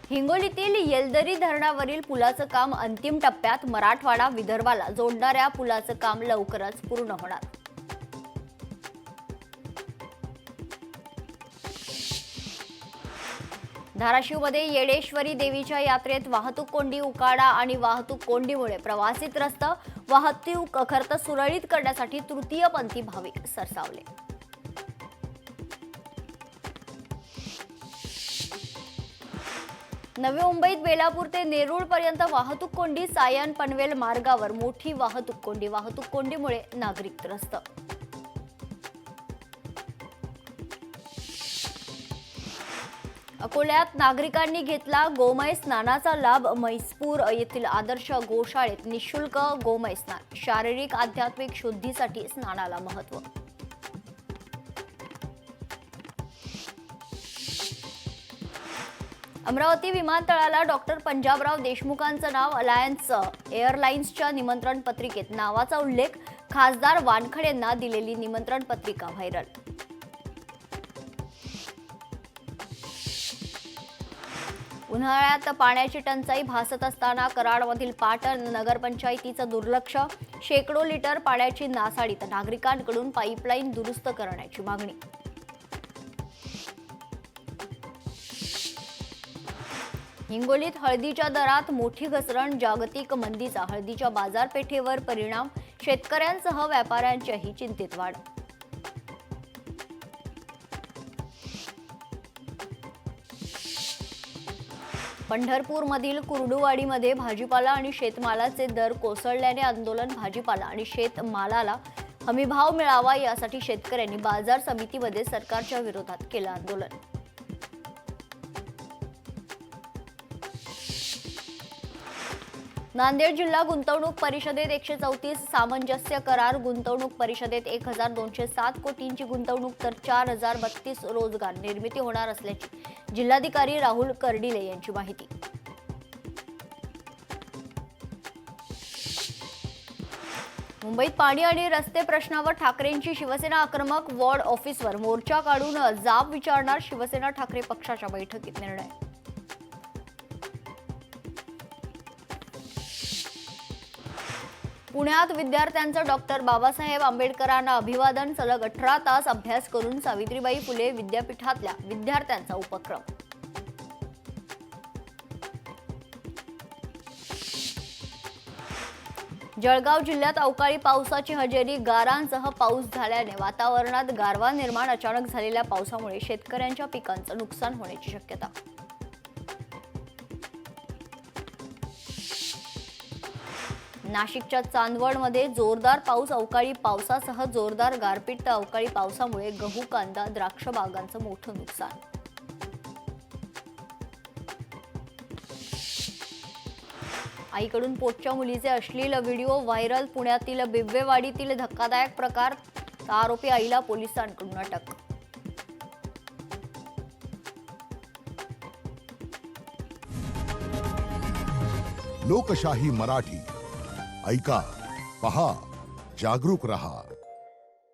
हिंगोलीतील येलदरी धरणावरील पुलाचं काम अंतिम टप्प्यात. मराठवाडा विदर्भाला जोडणाऱ्या पुलाचं काम लवकरच पूर्ण होणार. धाराशिवमध्ये येडेश्वरी देवीच्या यात्रेत वाहतूक कोंडी, उकाडा आणि वाहतूक कोंडीमुळे प्रवासी त्रस्त. वाहतूक खर्च सुरळीत करण्यासाठी तृतीयपंथी भाविक सरसावले. नवी मुंबईत बेलापूर ते नेरूळ पर्यंत वाहतूक कोंडी. सायन पनवेल मार्गावर मोठी वाहतूक कोंडी. वाहतूक कोंडीमुळे नागरिक त्रस्त. अकोल्यात नागरिकांनी घेतला गोमय स्नानाचा लाभ. म्हैसपूर येथील आदर्श गोशाळेत निशुल्क गोमय स्नान. शारीरिक आध्यात्मिक शुद्धीसाठी स्नानाला महत्त्व. अमरावती विमानतळाला डॉक्टर पंजाबराव देशमुखांचं नाव. अलायन्स एअरलाइन्सच्या निमंत्रण पत्रिकेत नावाचा उल्लेख. खासदार वानखडेंना दिलेली निमंत्रण पत्रिका व्हायरल. उन्हाळ्यात पाण्याची टंचाई भासत असताना कराडमधील पाटण नगरपंचायतीचं दुर्लक्ष. शेकडो लिटर पाण्याची नासाडी. तर नागरिकांकडून पाईपलाईन दुरुस्त करण्याची मागणी. हिंगोलीत हळदीच्या दरात मोठी घसरण. जागतिक मंदीचा हळदीच्या बाजारपेठेवर परिणाम. शेतकऱ्यांसह व्यापाऱ्यांच्याही चिंतेत वाढ. पंढरपूरमधील कुर्डुवाडीमध्ये भाजीपाला आणि शेतमालाचे दर कोसळल्याने आंदोलन. भाजीपाला आणि शेतमालाला हमीभाव मिळावा यासाठी शेतकऱ्यांनी बाजार समितीमध्ये सरकारच्या विरोधात केलं आंदोलन. नांदेड जिल्हा गुंतवणूक परिषदेत 134 सामंजस्य करार. गुंतवणूक परिषदेत 1207 कोटींची गुंतवणूक तर 4032 रोजगार निर्मिती होणार असल्याची जिल्हाधिकारी राहुल कर्डिले यांची माहिती. मुंबईत पाणी आणि रस्ते प्रश्नावर ठाकरेंची शिवसेना आक्रमक. वॉर्ड ऑफिसवर मोर्चा काढून जाब विचारणार. शिवसेना ठाकरे पक्षाच्या बैठकीत निर्णय. पुण्यात विद्यार्थ्यांचं डॉक्टर बाबासाहेब आंबेडकरांना अभिवादन. सलग 18 तास अभ्यास करून सावित्रीबाई फुले विद्यापीठातल्या विद्यार्थ्यांचा उपक्रम. जळगाव जिल्ह्यात अवकाळी पावसाची हजेरी. गारांसह पाऊस झाल्याने वातावरणात गारवा निर्माण. अचानक झालेल्या पावसामुळे शेतकऱ्यांच्या पिकांचं नुकसान होण्याची शक्यता. नाशिकच्या चांदवडमध्ये जोरदार पाऊस. अवकाळी पावसासह जोरदार गारपीट. तर अवकाळी पावसामुळे गहू, कांदा, द्राक्ष बागांचं मोठं नुकसान. आईकडून पोटच्या मुलीचे अश्लील व्हिडिओ व्हायरल. पुण्यातील बिब्वेवाडीतील धक्कादायक प्रकार. आरोपी आईला पोलिसांकडून अटक. लोकशाही मराठी ऐका, पहा, जागरूक रहा.